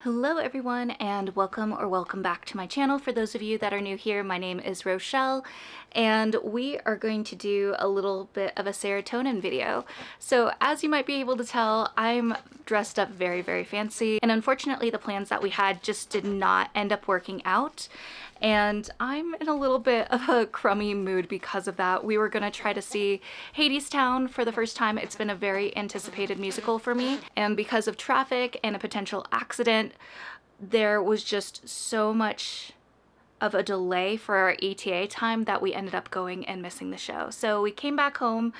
Hello everyone and welcome back to my channel. For those of you that are new here, my name is Rochelle and we are going to do a little bit of a serotonin video. So as you might be able to tell, I'm dressed up very fancy, and unfortunately the plans that we had just did not end up working out. And I'm in a little bit of a crummy mood because of that. We were gonna try to see Hadestown for the first time. It's been a very anticipated musical for me, and because of traffic and a potential accident, there was just so much of a delay for our ETA time that we ended up going and missing the show. So we came back home.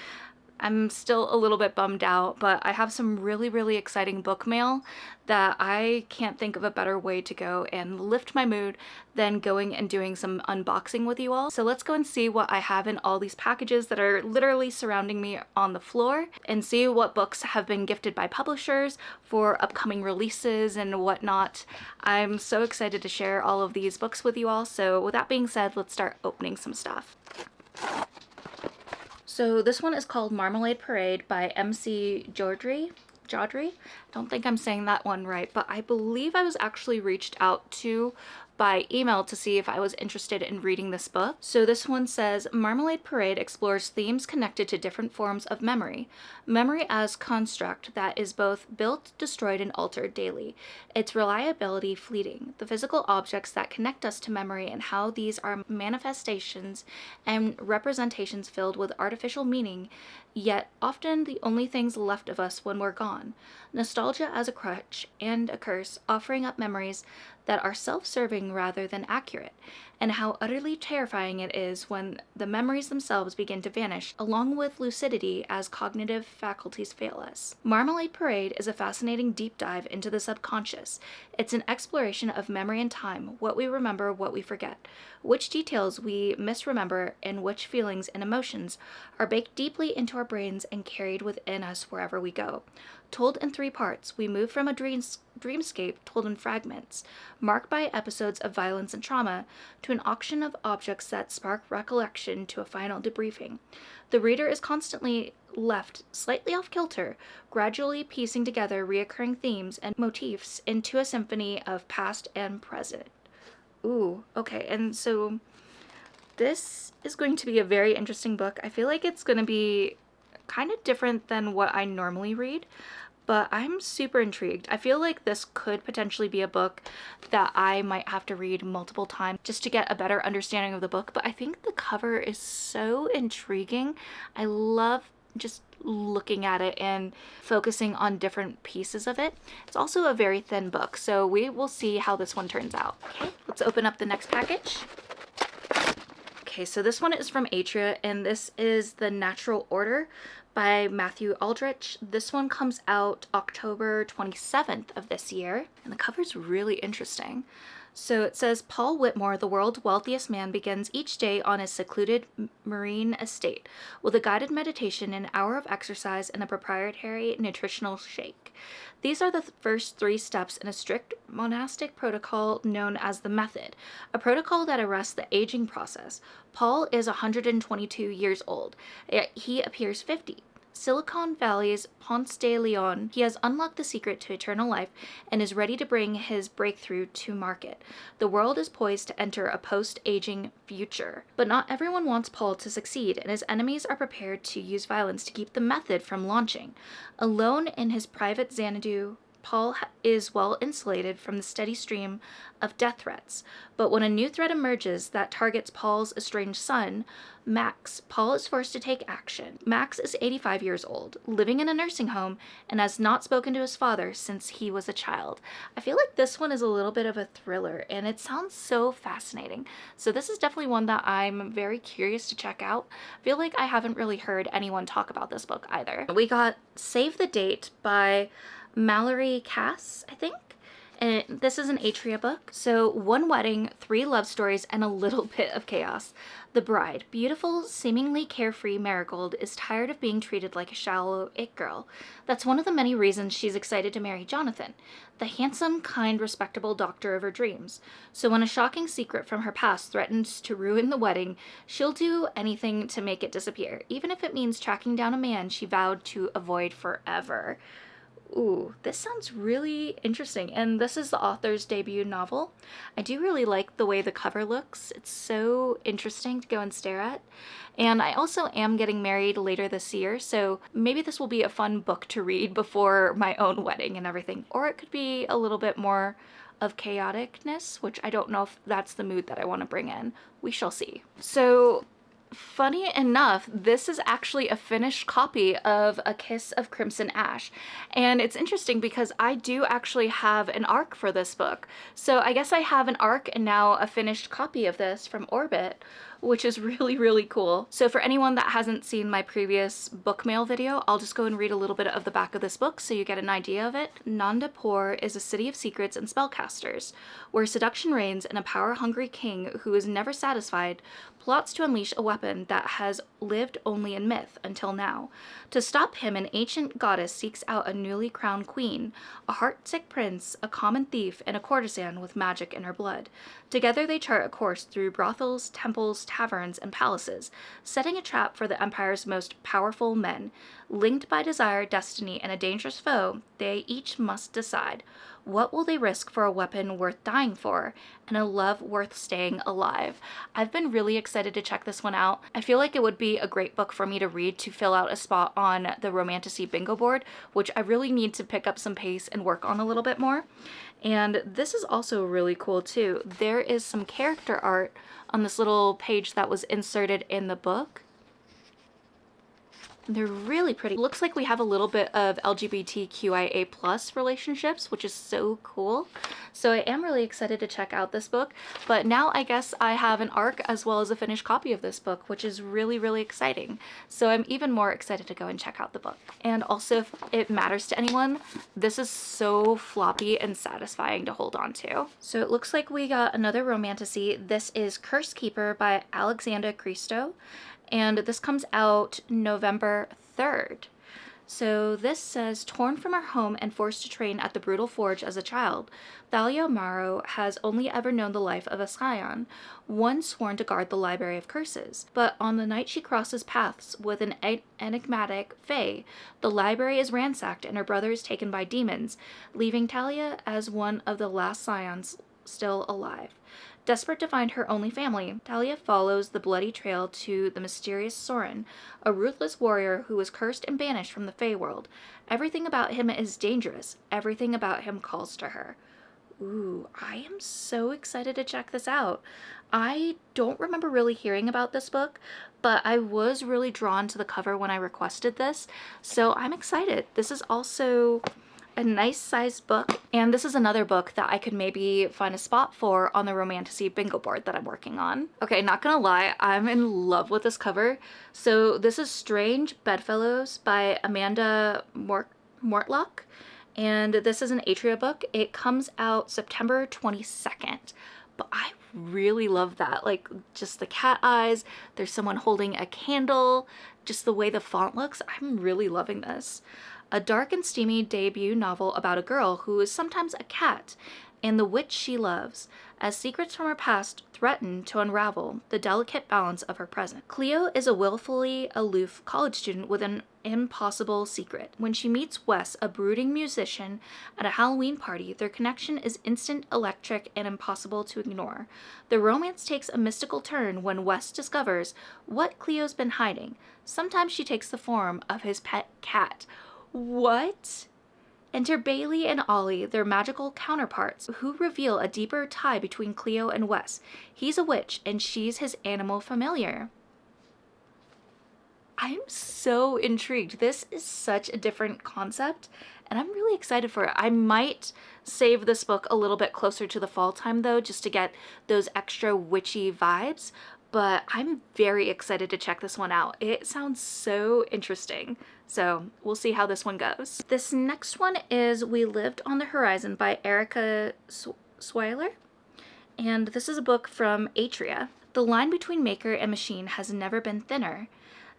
I'm still a little bit bummed out, but I have some really exciting book mail that I can't think of a better way to go and lift my mood than going and doing some unboxing with you all. So let's go and see what I have in all these packages that are literally surrounding me on the floor, and see what books have been gifted by publishers for upcoming releases and whatnot. I'm so excited to share all of these books with you all. So with that being said, let's start opening some stuff. So this one is called Marmalade Parade by MC Jodry. Don't think I'm saying that one right, but I believe I was actually reached out to by email to see if I was interested in reading this book. So this one says, Marmalade Parade explores themes connected to different forms of memory. Memory as construct that is both built, destroyed, and altered daily. Its reliability fleeting. The physical objects that connect us to memory and how these are manifestations and representations filled with artificial meaning, yet often the only things left of us when we're gone. Nostalgia as a crutch and a curse, offering up memories that are self-serving rather than accurate, and how utterly terrifying it is when the memories themselves begin to vanish, along with lucidity as cognitive faculties fail us. Marmalade Parade is a fascinating deep dive into the subconscious. It's an exploration of memory and time, what we remember, what we forget, which details we misremember, and which feelings and emotions are baked deeply into our brains and carried within us wherever we go. Told in 3 parts, we move from a dreamscape told in fragments, marked by episodes of violence and trauma, to an auction of objects that spark recollection to a final debriefing. The reader is constantly left slightly off kilter, gradually piecing together reoccurring themes and motifs into a symphony of past and present. Ooh, okay, and so this is going to be a very interesting book. I feel like it's going to be kind of different than what I normally read, but I'm super intrigued. I feel like this could potentially be a book that I might have to read multiple times just to get a better understanding of the book, but I think the cover is so intriguing. I love just looking at it and focusing on different pieces of it. It's also a very thin book, so we will see how this one turns out. Okay, let's open up the next package. Okay, so this one is from Atria, and this is The Natural Order by Matthew Aldrich. This one comes out October 27th of this year, and the cover's really interesting. So it says, Paul Whitmore, the world's wealthiest man, begins each day on his secluded marine estate with a guided meditation, an hour of exercise, and a proprietary nutritional shake. These are the first 3 steps in a strict monastic protocol known as the Method, a protocol that arrests the aging process. Paul is 122 years old, yet he appears 50. Silicon Valley's Ponce de Leon, he has unlocked the secret to eternal life and is ready to bring his breakthrough to market. The world is poised to enter a post-aging future. But not everyone wants Paul to succeed, and his enemies are prepared to use violence to keep the Method from launching. Alone in his private Xanadu, Paul is well insulated from the steady stream of death threats. But when a new threat emerges that targets Paul's estranged son, Max, Paul is forced to take action. Max is 85 years old, living in a nursing home, and has not spoken to his father since he was a child. I feel like this one is a little bit of a thriller, and it sounds so fascinating. So this is definitely one that I'm very curious to check out. I feel like I haven't really heard anyone talk about this book either. We got Save the Date by Mallory Cass, I think. And this is an Atria book. So 1 wedding, 3 love stories, and a little bit of chaos. The bride, beautiful, seemingly carefree Marigold, is tired of being treated like a shallow it girl. That's one of the many reasons she's excited to marry Jonathan, the handsome, kind, respectable doctor of her dreams. So when a shocking secret from her past threatens to ruin the wedding, she'll do anything to make it disappear, even if it means tracking down a man she vowed to avoid forever. Ooh, this sounds really interesting. And this is the author's debut novel. I do really like the way the cover looks. It's so interesting to go and stare at. And I also am getting married later this year, so maybe this will be a fun book to read before my own wedding and everything. Or it could be a little bit more of chaoticness, which I don't know if that's the mood that I want to bring in. We shall see. So funny enough, this is actually a finished copy of A Kiss of Crimson Ash. And it's interesting because I do actually have an ARC for this book. So I guess I have an ARC and now a finished copy of this from Orbit, which is really, really cool. So for anyone that hasn't seen my previous book mail video, I'll just go and read a little bit of the back of this book so you get an idea of it. Nandapur is a city of secrets and spellcasters, where seduction reigns and a power-hungry king who is never satisfied plots to unleash a weapon that has lived only in myth until now. To stop him, an ancient goddess seeks out a newly crowned queen, a heartsick prince, a common thief, and a courtesan with magic in her blood. Together they chart a course through brothels, temples, taverns, and palaces, setting a trap for the Empire's most powerful men. Linked by desire, destiny, and a dangerous foe, they each must decide. What will they risk for a weapon worth dying for, and a love worth staying alive? I've been really excited to check this one out. I feel like it would be a great book for me to read to fill out a spot on the Romantasy bingo board, which I really need to pick up some pace and work on a little bit more. And this is also really cool too. There is some character art on this little page that was inserted in the book. They're really pretty. Looks like we have a little bit of LGBTQIA plus relationships, which is so cool. So I am really excited to check out this book, but now I guess I have an ARC as well as a finished copy of this book, which is really, really exciting. So I'm even more excited to go and check out the book. And also, if it matters to anyone, this is so floppy and satisfying to hold on to. So it looks like we got another Romantasy. This is Curse Keeper by Alexandra Christo. And this comes out November 3rd. So this says, torn from her home and forced to train at the brutal forge as a child, Thalia Morrow has only ever known the life of a scion, one sworn to guard the Library of Curses. But on the night she crosses paths with an enigmatic fae, the library is ransacked and her brother is taken by demons, leaving Thalia as one of the last scions still alive. Desperate to find her only family, Thalia follows the bloody trail to the mysterious Soren, a ruthless warrior who was cursed and banished from the Feywild. Everything about him is dangerous. Everything about him calls to her. Ooh, I am so excited to check this out. I don't remember really hearing about this book, but I was really drawn to the cover when I requested this, so I'm excited. This is also a nice sized book, and this is another book that I could maybe find a spot for on the Romantasy bingo board that I'm working on. Okay, not gonna lie, I'm in love with this cover. So this is Strange Bedfellows by Amanda Mortlock, and this is an Atria book. It comes out September 22nd, but I really love that. Like, just the cat eyes, there's someone holding a candle, just the way the font looks. I'm really loving this. A dark and steamy debut novel about a girl who is sometimes a cat and the witch she loves, as secrets from her past threaten to unravel the delicate balance of her present. Cleo is a willfully aloof college student with an impossible secret. When she meets Wes, a brooding musician, at a Halloween party, their connection is instant, electric, and impossible to ignore. The romance takes a mystical turn when Wes discovers what Cleo's been hiding. Sometimes she takes the form of his pet cat. What? Enter Bailey and Ollie, their magical counterparts, who reveal a deeper tie between Cleo and Wes. He's a witch, and she's his animal familiar. I'm so intrigued. This is such a different concept, and I'm really excited for it. I might save this book a little bit closer to the fall time, though, just to get those extra witchy vibes, but I'm very excited to check this one out. It sounds so interesting. So we'll see how this one goes. This next one is We Lived on the Horizon by Erica Swiler. And this is a book from Atria. The line between maker and machine has never been thinner.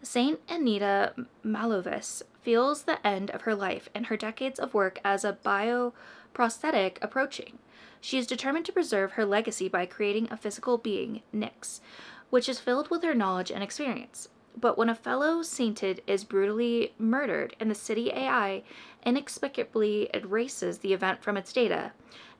Saint Anita Malovis feels the end of her life and her decades of work as a bioprosthetic approaching. She is determined to preserve her legacy by creating a physical being, Nyx, which is filled with her knowledge and experience. But when a fellow sainted is brutally murdered and the city AI inexplicably erases the event from its data,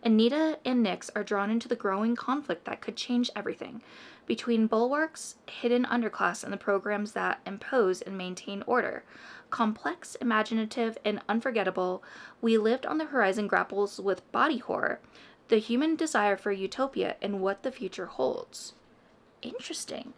Anita and Nix are drawn into the growing conflict that could change everything between bulwarks, hidden underclass, and the programs that impose and maintain order. Complex, imaginative, and unforgettable, We Lived on the Horizon grapples with body horror, the human desire for utopia, and what the future holds. Interesting.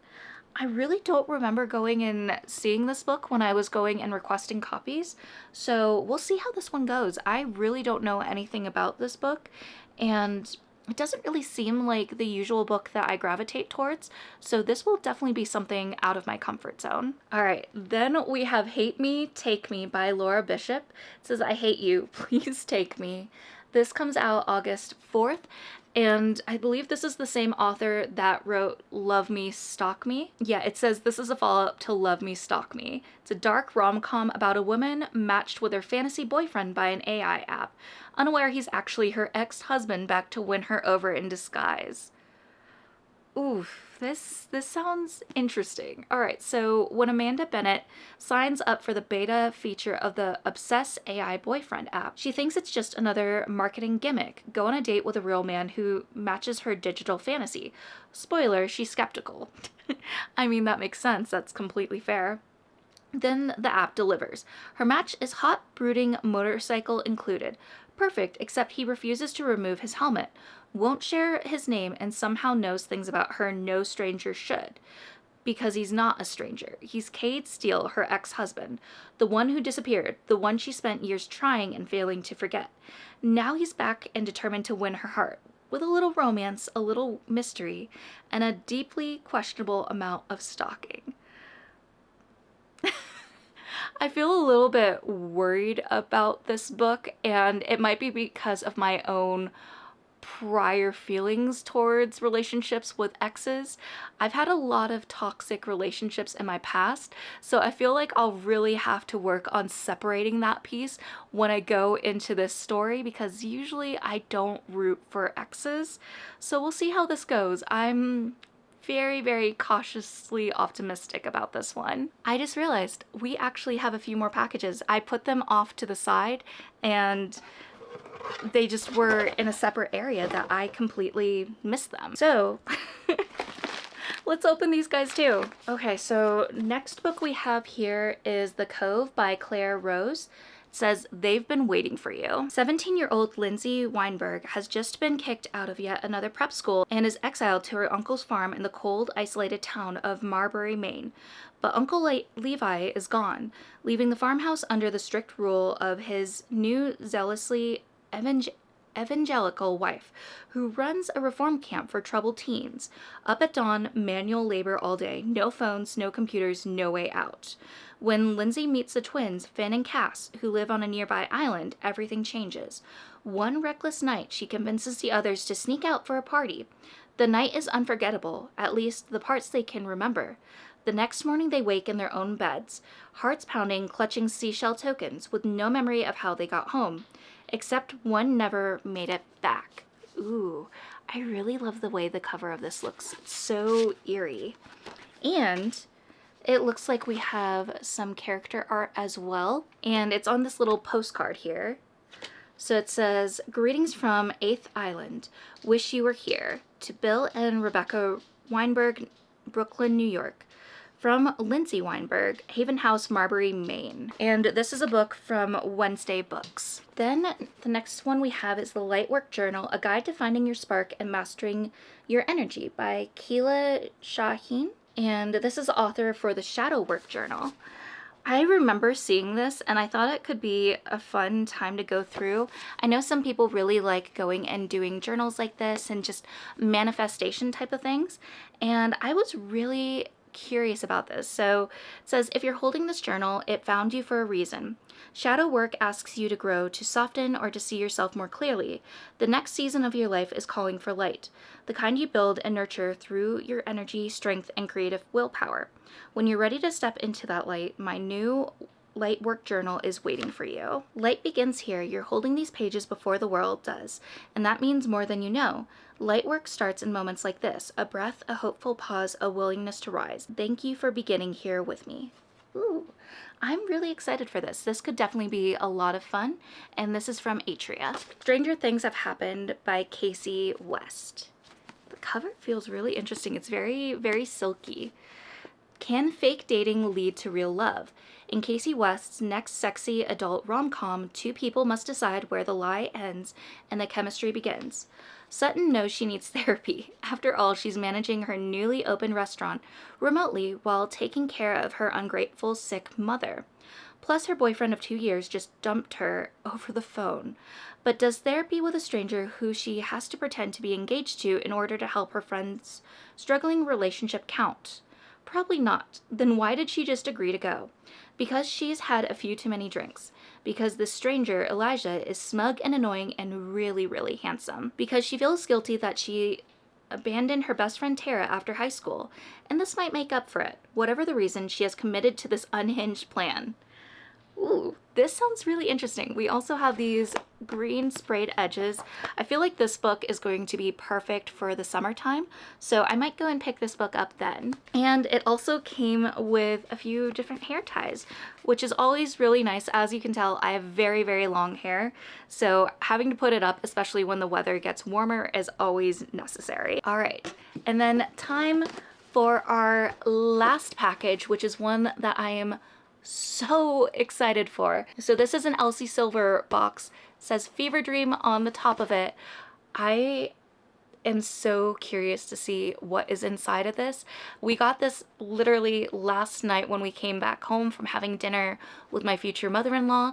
I really don't remember going and seeing this book when I was going and requesting copies, so we'll see how this one goes. I really don't know anything about this book, and it doesn't really seem like the usual book that I gravitate towards, so this will definitely be something out of my comfort zone. All right, then we have Hate Me, Take Me by Laura Bishop. It says, I hate you, please take me. This comes out August 4th, and I believe this is the same author that wrote Love Me, Stalk Me. Yeah, it says this is a follow-up to Love Me, Stalk Me. It's a dark rom-com about a woman matched with her fantasy boyfriend by an AI app, unaware he's actually her ex-husband back to win her over in disguise. Oof, this sounds interesting. All right, so when Amanda Bennett signs up for the beta feature of the Obsess AI boyfriend app, she thinks it's just another marketing gimmick. Go on a date with a real man who matches her digital fantasy. Spoiler, she's skeptical. I mean, that makes sense. That's completely fair. Then the app delivers. Her match is hot, brooding, motorcycle included. Perfect, except he refuses to remove his helmet, won't share his name, and somehow knows things about her no stranger should. Because he's not a stranger. He's Cade Steele, her ex-husband, the one who disappeared, the one she spent years trying and failing to forget. Now he's back and determined to win her heart, with a little romance, a little mystery, and a deeply questionable amount of stalking. I feel a little bit worried about this book, and it might be because of my own prior feelings towards relationships with exes. I've had a lot of toxic relationships in my past, so I feel like I'll really have to work on separating that piece when I go into this story, because usually I don't root for exes. So we'll see how this goes. I'm very, very cautiously optimistic about this one. I just realized we actually have a few more packages. I put them off to the side and they just were in a separate area that I completely missed them. So let's open these guys too. Okay, so next book we have here is The Cove by Claire Rose. It says, they've been waiting for you. 17-year-old Lindsay Weinberg has just been kicked out of yet another prep school and is exiled to her uncle's farm in the cold, isolated town of Marbury, Maine. But Uncle Levi is gone, leaving the farmhouse under the strict rule of his new zealously evangelical wife, who runs a reform camp for troubled teens. Up at dawn, manual labor all day, no phones, no computers, no way out. When Lindsay meets the twins, Finn and Cass, who live on a nearby island, everything changes. One reckless night, she convinces the others to sneak out for a party. The night is unforgettable, at least the parts they can remember. The next morning they wake in their own beds, hearts pounding, clutching seashell tokens, with no memory of how they got home. Except one never made it back. Ooh, I really love the way the cover of this looks. It's so eerie. And it looks like we have some character art as well. And it's on this little postcard here. So it says, greetings from 8th Island. Wish you were here. To Bill and Rebecca Weinberg, Brooklyn, New York. From Lindsay Weinberg, Haven House, Marbury, Maine. And this is a book from Wednesday Books. Then the next one we have is The Lightwork Journal, A Guide to Finding Your Spark and Mastering Your Energy by Keela Shaheen. And this is the author for the Shadow Work Journal. I remember seeing this and I thought it could be a fun time to go through. I know some people really like going and doing journals like this and just manifestation type of things. And I was really curious about this. So it says, if you're holding this journal, it found you for a reason. Shadow work asks you to grow, to soften, or to see yourself more clearly. The next season of your life is calling for light, the kind you build and nurture through your energy, strength, and creative willpower. When you're ready to step into that light, my new light work journal is waiting for you. Light begins here. You're holding these pages before the world does, and that means more than you know. Light work starts in moments like this: a breath, a hopeful pause, a willingness to rise. Thank you for beginning here with me. Ooh, I'm really excited for this. This could definitely be a lot of fun, and this is from Atria. Stranger Things Have Happened by Casey West. The cover feels really interesting. It's very, very silky. Can fake dating lead to real love? In Casey West's next sexy adult rom-com, two people must decide where the lie ends and the chemistry begins. Sutton knows she needs therapy. After all, she's managing her newly opened restaurant remotely while taking care of her ungrateful, sick mother. Plus, her boyfriend of 2 years just dumped her over the phone. But does therapy with a stranger who she has to pretend to be engaged to in order to help her friend's struggling relationship count? Probably not. Then why did she just agree to go? Because she's had a few too many drinks. Because the stranger, Elijah, is smug and annoying and really, really handsome. Because she feels guilty that she abandoned her best friend Tara after high school. And this might make up for it. Whatever the reason, she has committed to this unhinged plan. Ooh, this sounds really interesting. We also have these green sprayed edges. I feel like this book is going to be perfect for the summertime, so I might go and pick this book up then. And it also came with a few different hair ties, which is always really nice. As you can tell, I have very, very long hair, so having to put it up, especially when the weather gets warmer, is always necessary. All right, and then time for our last package, which is one that I am so excited for. So this is an Elsie Silver box. It says Fever Dream on the top of it. I am so curious to see what is inside of this. We got this literally last night when we came back home from having dinner with my future mother-in-law,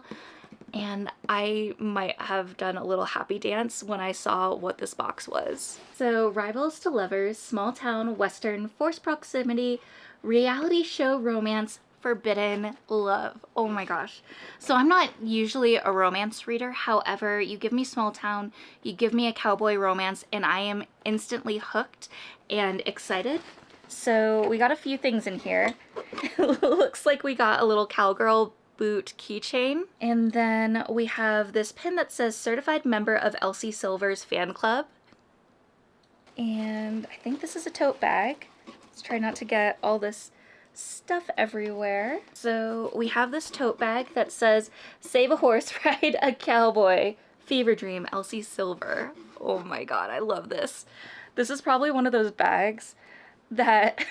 and I might have done a little happy dance when I saw what this box was. So Rivals to Lovers, Small Town, Western, Forced Proximity, Reality Show Romance, Forbidden Love. Oh my gosh. So I'm not usually a romance reader. However, you give me Small Town, you give me a cowboy romance, and I am instantly hooked and excited. So we got a few things in here. It looks like we got a little cowgirl boot keychain. And then we have this pin that says Certified Member of Elsie Silver's Fan Club. And I think this is a tote bag. Let's try not to get all this stuff everywhere. So we have this tote bag that says Save a Horse, Ride a Cowboy, Fever Dream, Elsie Silver. Oh my god, I love this. This is probably one of those bags that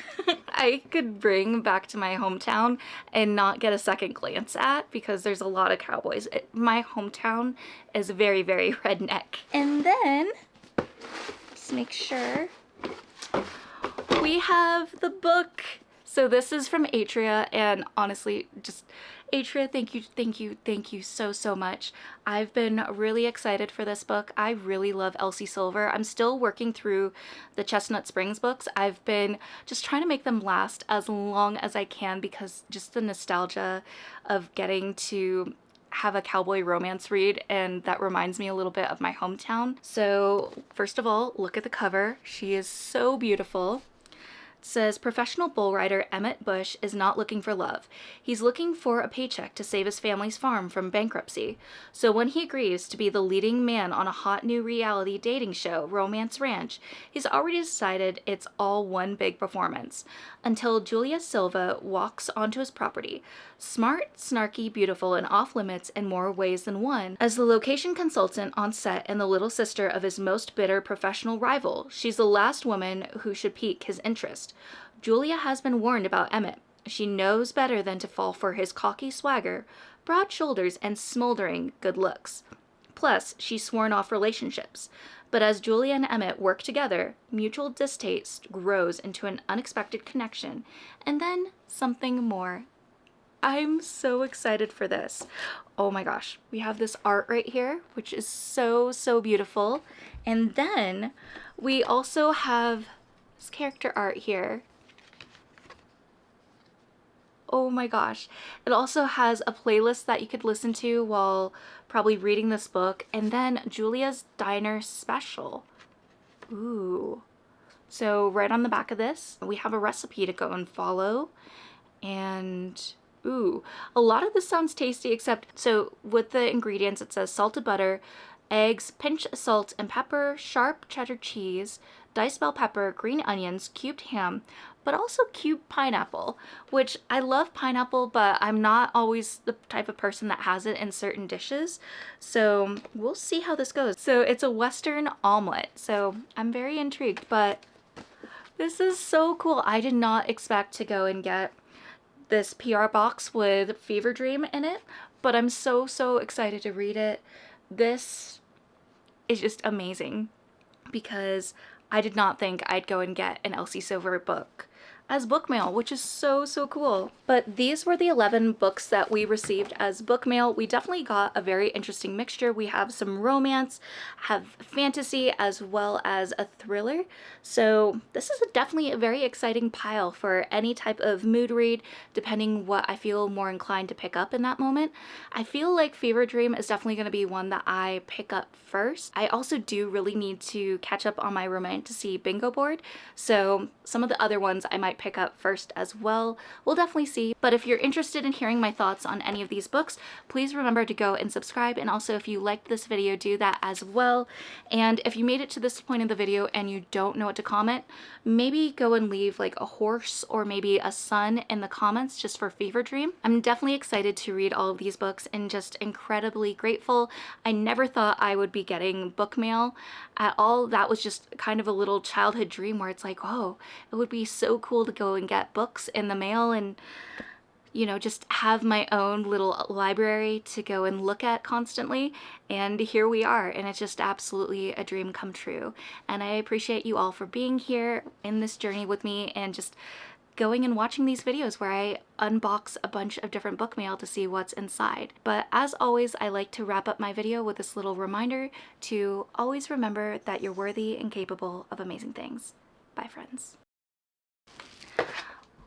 I could bring back to my hometown and not get a second glance at, because there's a lot of cowboys. My hometown is very, very redneck. And then, let's make sure, we have the book. So this is from Atria, and honestly, just Atria, thank you so much. I've been really excited for this book. I really love Elsie Silver. I'm still working through the Chestnut Springs books. I've been just trying to make them last as long as I can, because just the nostalgia of getting to have a cowboy romance read, and that reminds me a little bit of my hometown. So first of all, look at the cover. She is so beautiful. Says professional bull rider Emmett Bush is not looking for love. He's looking for a paycheck to save his family's farm from bankruptcy. So when he agrees to be the leading man on a hot new reality dating show, Romance Ranch, he's already decided it's all one big performance. Until Julia Silva walks onto his property. Smart, snarky, beautiful, and off limits in more ways than one. As the location consultant on set and the little sister of his most bitter professional rival, she's the last woman who should pique his interest. Julia has been warned about Emmett. She knows better than to fall for his cocky swagger, broad shoulders, and smoldering good looks. Plus, she's sworn off relationships. But as Julia and Emmett work together, mutual distaste grows into an unexpected connection, and then something more. I'm so excited for this. Oh my gosh, we have this art right here, which is so beautiful. And then we also have this character art here. Oh my gosh. It also has a playlist that you could listen to while probably reading this book, and then Julia's Diner Special. Ooh. So right on the back of this, we have a recipe to go and follow, and Ooh, a lot of this sounds tasty, except, so with the ingredients, it says salted butter, eggs, pinch of salt and pepper, sharp cheddar cheese, diced bell pepper, green onions, cubed ham, but also cubed pineapple, which I love pineapple, but I'm not always the type of person that has it in certain dishes. So we'll see how this goes. So it's a Western omelet. So I'm very intrigued, but this is so cool. I did not expect to go and get this PR box with Fever Dream in it, but I'm so excited to read it. This is just amazing because I did not think I'd go and get an Elsie Silver book as book mail, which is so cool. But these were the 11 books that we received as book mail. We definitely got a very interesting mixture. We have some romance, have fantasy, as well as a thriller. So this is definitely a very exciting pile for any type of mood read, depending what I feel more inclined to pick up in that moment. I feel like Fever Dream is definitely going to be one that I pick up first. I also do really need to catch up on my romantasy bingo board, so some of the other ones I might pick up first as well. We'll definitely see. But if you're interested in hearing my thoughts on any of these books, please remember to go and subscribe, and also if you liked this video, do that as well. And if you made it to this point in the video and you don't know what to comment, maybe go and leave like a horse or maybe a sun in the comments just for Fever Dream. I'm definitely excited to read all of these books and just incredibly grateful. I never thought I would be getting book mail at all. That was just kind of a little childhood dream where it's like, oh, it would be so cool to go and get books in the mail and, you know, just have my own little library to go and look at constantly. And here we are, and it's just absolutely a dream come true. And I appreciate you all for being here in this journey with me and just going and watching these videos where I unbox a bunch of different book mail to see what's inside. But as always, I like to wrap up my video with this little reminder to always remember that you're worthy and capable of amazing things. Bye, friends.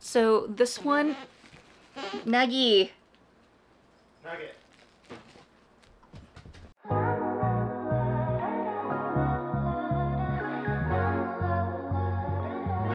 So this one, Nugget. Nugget.